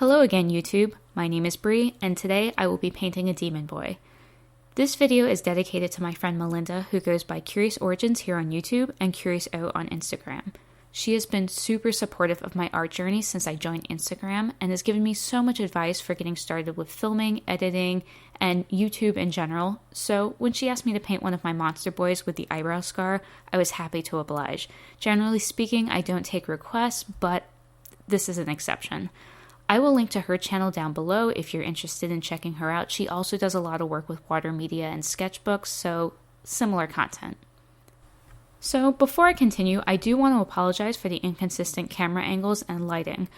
Hello again, YouTube. My name is Bree, and today I will be painting a demon boy. This video is dedicated to my friend Melinda, who goes by Curious Origins here on YouTube and Curious O on Instagram. She has been super supportive of my art journey since I joined Instagram and has given me so much advice for getting started with filming, editing, and YouTube in general. So when she asked me to paint one of my monster boys with the eyebrow scar, I was happy to oblige. Generally speaking, I don't take requests, but this is an exception. I will link to her channel down below if you're interested in checking her out. She also does a lot of work with water media and sketchbooks, so similar content. So before I continue, I do want to apologize for the inconsistent camera angles and lighting.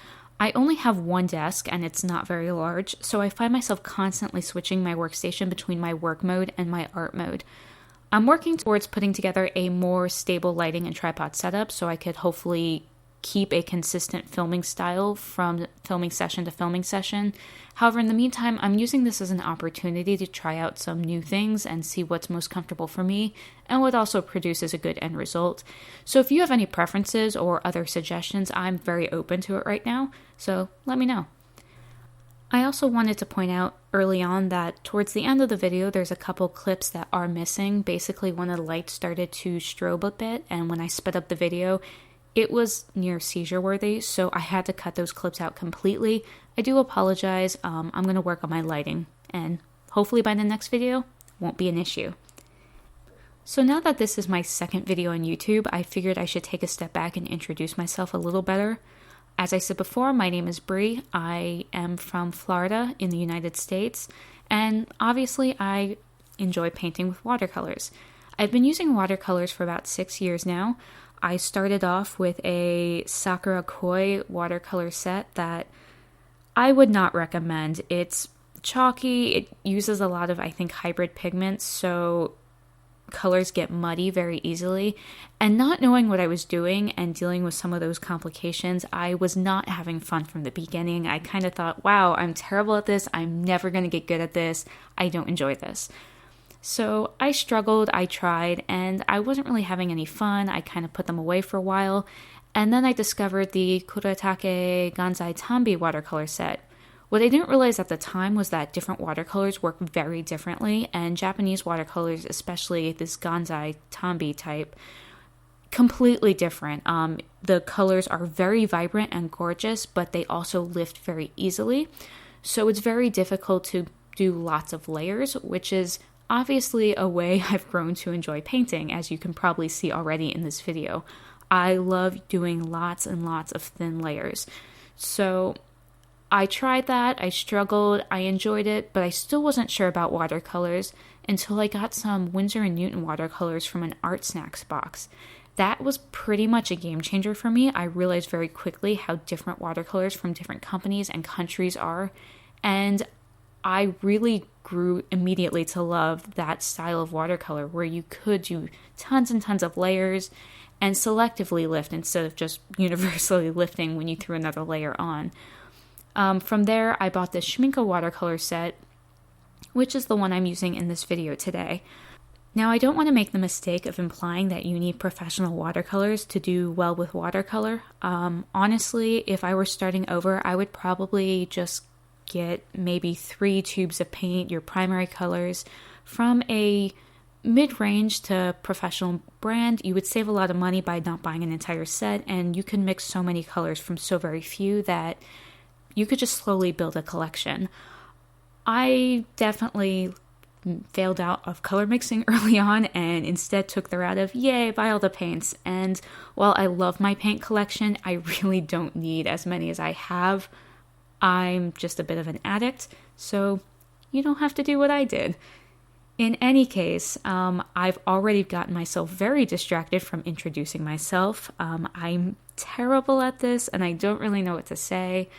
I only have one desk and it's not very large, so I find myself constantly switching my workstation between my work mode and my art mode. I'm working towards putting together a more stable lighting and tripod setup so I could hopefully keep a consistent filming style from filming session to filming session. However, in the meantime, I'm using this as an opportunity to try out some new things and see what's most comfortable for me and what also produces a good end result. So if you have any preferences or other suggestions, I'm very open to it right now, so let me know. I also wanted to point out early on that towards the end of the video, there's a couple clips that are missing. Basically, when the light started to strobe a bit, and when I sped up the video, it was near seizure worthy, so I had to cut those clips out completely. I do apologize. I'm going to work on my lighting, and hopefully by the next video, won't be an issue. So now that this is my second video on YouTube, I figured I should take a step back and introduce myself a little better. As I said before, my name is Bree. I am from Florida in the United States, and obviously I enjoy painting with watercolors. I've been using watercolors for about 6 years now. I started off with a Sakura Koi watercolor set that I would not recommend. It's chalky, it uses a lot of, I think, hybrid pigments, so colors get muddy very easily. And not knowing what I was doing and dealing with some of those complications, I was not having fun from the beginning. I kind of thought, wow, I'm terrible at this, I'm never going to get good at this, I don't enjoy this. So I struggled, I tried, and I wasn't really having any fun. I kind of put them away for a while, and then I discovered the Kuretake Gansai Tambi watercolor set. What I didn't realize at the time was that different watercolors work very differently, and Japanese watercolors, especially this Gansai Tambi type, completely different. The colors are very vibrant and gorgeous, but they also lift very easily. So it's very difficult to do lots of layers, which is obviously a way I've grown to enjoy painting, as you can probably see already in this video. I love doing lots and lots of thin layers. So I tried that, I struggled, I enjoyed it, but I still wasn't sure about watercolors until I got some Winsor & Newton watercolors from an Art Snacks box. That was pretty much a game changer for me. I realized very quickly how different watercolors from different companies and countries are, and I really grew immediately to love that style of watercolor where you could do tons and tons of layers and selectively lift instead of just universally lifting when you threw another layer on. From there, I bought the Schmincke watercolor set, which is the one I'm using in this video today. Now, I don't want to make the mistake of implying that you need professional watercolors to do well with watercolor. Honestly, if I were starting over, I would probably just get maybe 3 tubes of paint, your primary colors, from a mid-range to professional brand. You would save a lot of money by not buying an entire set, and you can mix so many colors from so very few that you could just slowly build a collection. I definitely failed out of color mixing early on and instead took the route of, yay, buy all the paints. And while I love my paint collection, I really don't need as many as I have. I'm just a bit of an addict, so you don't have to do what I did. In any case, I've already gotten myself very distracted from introducing myself. I'm terrible at this, and I don't really know what to say.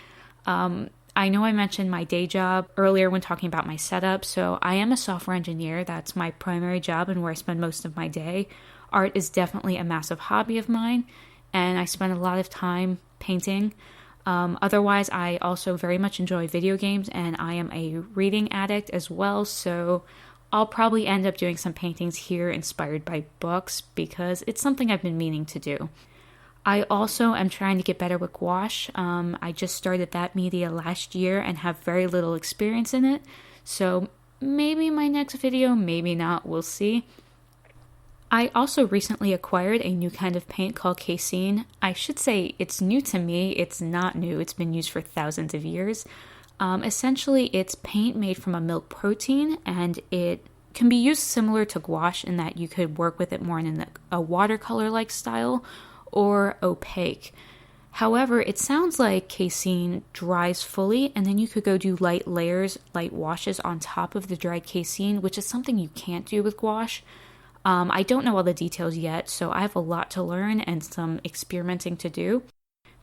I know I mentioned my day job earlier when talking about my setup, so I am a software engineer. That's my primary job and where I spend most of my day. Art is definitely a massive hobby of mine, and I spend a lot of time painting. Otherwise, I also very much enjoy video games, and I am a reading addict as well, so I'll probably end up doing some paintings here inspired by books because it's something I've been meaning to do. I also am trying to get better with gouache. I just started that media last year and have very little experience in it. So maybe my next video, maybe not, we'll see. I also recently acquired a new kind of paint called casein. I should say it's new to me. It's not new. It's been used for thousands of years. Essentially, it's paint made from a milk protein, and it can be used similar to gouache in that you could work with it more in a watercolor-like style or opaque. However, it sounds like casein dries fully, and then you could go do light layers, light washes on top of the dried casein, which is something you can't do with gouache. I don't know all the details yet, so I have a lot to learn and some experimenting to do.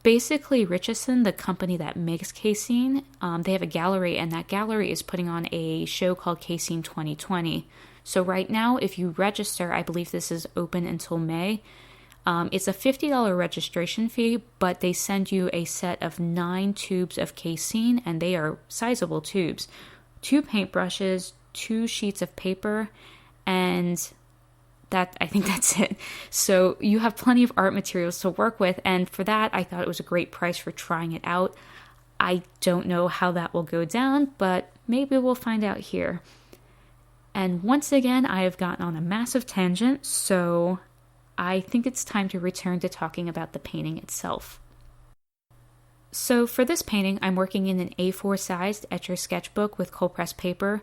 Basically, Richardson, the company that makes casein, they have a gallery, and that gallery is putting on a show called Casein 2020. So right now, if you register, I believe this is open until May. It's a $50 registration fee, but they send you a set of 9 tubes of casein, and they are sizable tubes. 2 paintbrushes, 2 sheets of paper, and I think that's it. So you have plenty of art materials to work with, and for that, I thought it was a great price for trying it out. I don't know how that will go down, but maybe we'll find out here. And once again, I have gotten on a massive tangent, so I think it's time to return to talking about the painting itself. So for this painting, I'm working in an A4 sized etchr sketchbook with cold pressed paper.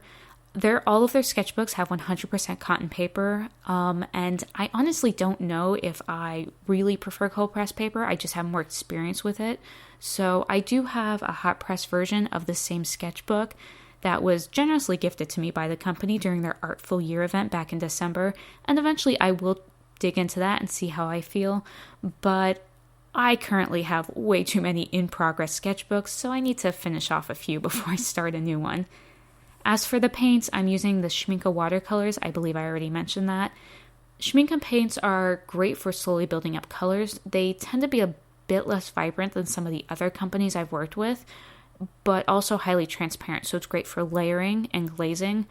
All of their sketchbooks have 100% cotton paper, and I honestly don't know if I really prefer cold pressed paper. I just have more experience with it. So I do have a hot press version of the same sketchbook that was generously gifted to me by the company during their Artful Year event back in December, and eventually I will dig into that and see how I feel, but I currently have way too many in-progress sketchbooks, so I need to finish off a few before I start a new one. As for the paints, I'm using the Schmincke watercolors. I believe I already mentioned that. Schmincke paints are great for slowly building up colors. They tend to be a bit less vibrant than some of the other companies I've worked with, but also highly transparent, so it's great for layering and glazing.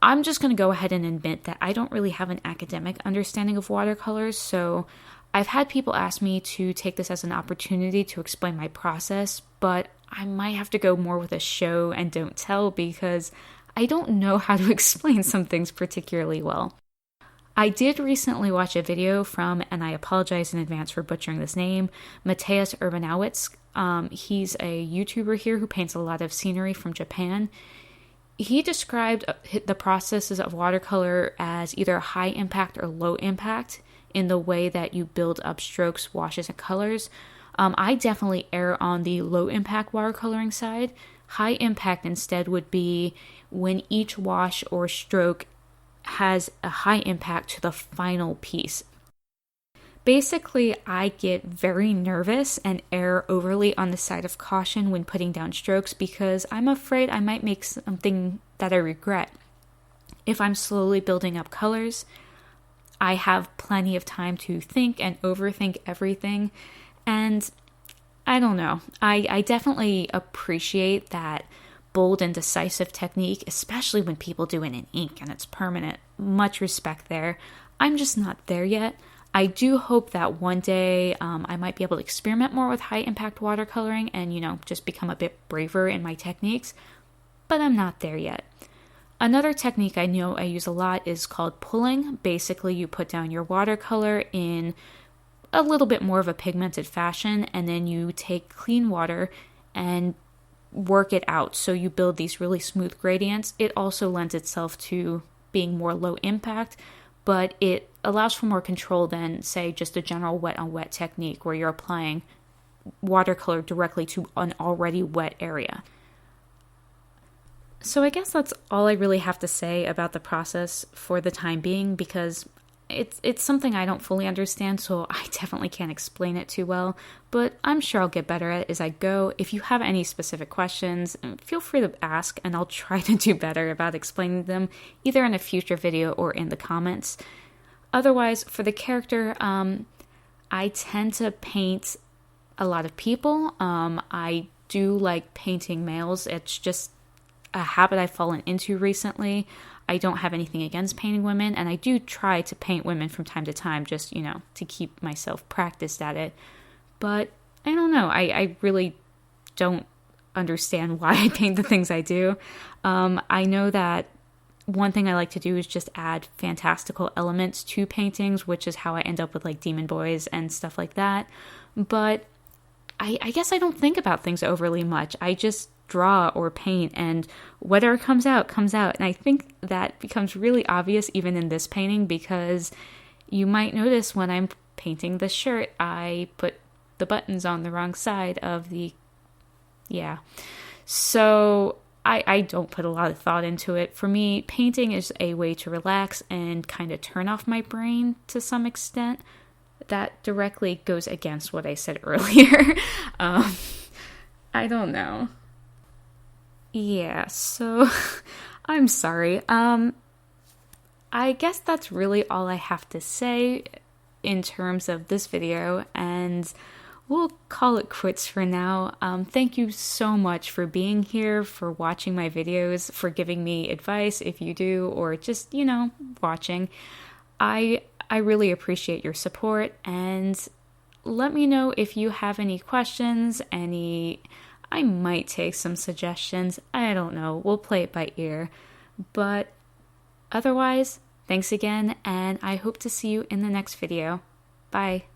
I'm just going to go ahead and admit that I don't really have an academic understanding of watercolors, so I've had people ask me to take this as an opportunity to explain my process, but I might have to go more with a show and don't tell because I don't know how to explain some things particularly well. I did recently watch a video from, and I apologize in advance for butchering this name, Mateusz Urbanowicz. He's a YouTuber here who paints a lot of scenery from Japan. He described the processes of watercolor as either high impact or low impact in the way that you build up strokes, washes, and colors. I definitely err on the low impact watercoloring side. High impact instead would be when each wash or stroke has a high impact to the final piece. Basically, I get very nervous and err overly on the side of caution when putting down strokes because I'm afraid I might make something that I regret. If I'm slowly building up colors, I have plenty of time to think and overthink everything, and I don't know. I definitely appreciate that bold and decisive technique, especially when people do it in ink and it's permanent. Much respect there. I'm just not there yet. I do hope that one day I might be able to experiment more with high impact watercoloring and, just become a bit braver in my techniques, but I'm not there yet. Another technique I know I use a lot is called pulling. Basically, you put down your watercolor in a little bit more of a pigmented fashion, and then you take clean water and work it out. So you build these really smooth gradients. It also lends itself to being more low impact, but it allows for more control than, say, just a general wet on wet technique where you're applying watercolor directly to an already wet area. So I guess that's all I really have to say about the process for the time being, because it's something I don't fully understand, so I definitely can't explain it too well, but I'm sure I'll get better at it as I go. If you have any specific questions, feel free to ask, and I'll try to do better about explaining them, either in a future video or in the comments. Otherwise, for the character, I tend to paint a lot of people. I do like painting males. It's just a habit I've fallen into recently. I don't have anything against painting women, and I do try to paint women from time to time, just, to keep myself practiced at it. But I don't know. I really don't understand why I paint the things I do. I know that one thing I like to do is just add fantastical elements to paintings, which is how I end up with like demon boys and stuff like that. But I guess I don't think about things overly much. I just draw or paint, and whether it comes out, comes out. And I think that becomes really obvious even in this painting, because you might notice when I'm painting the shirt, I put the buttons on the wrong side of the... Yeah. So I don't put a lot of thought into it. For me, painting is a way to relax and kind of turn off my brain to some extent. That directly goes against what I said earlier. I don't know. Yeah, so I'm sorry. I guess that's really all I have to say in terms of this video, and we'll call it quits for now. Thank you so much for being here, for watching my videos, for giving me advice if you do, or just, watching. I really appreciate your support, and let me know if you have any questions, I might take some suggestions. I don't know. We'll play it by ear. But otherwise, thanks again, and I hope to see you in the next video. Bye.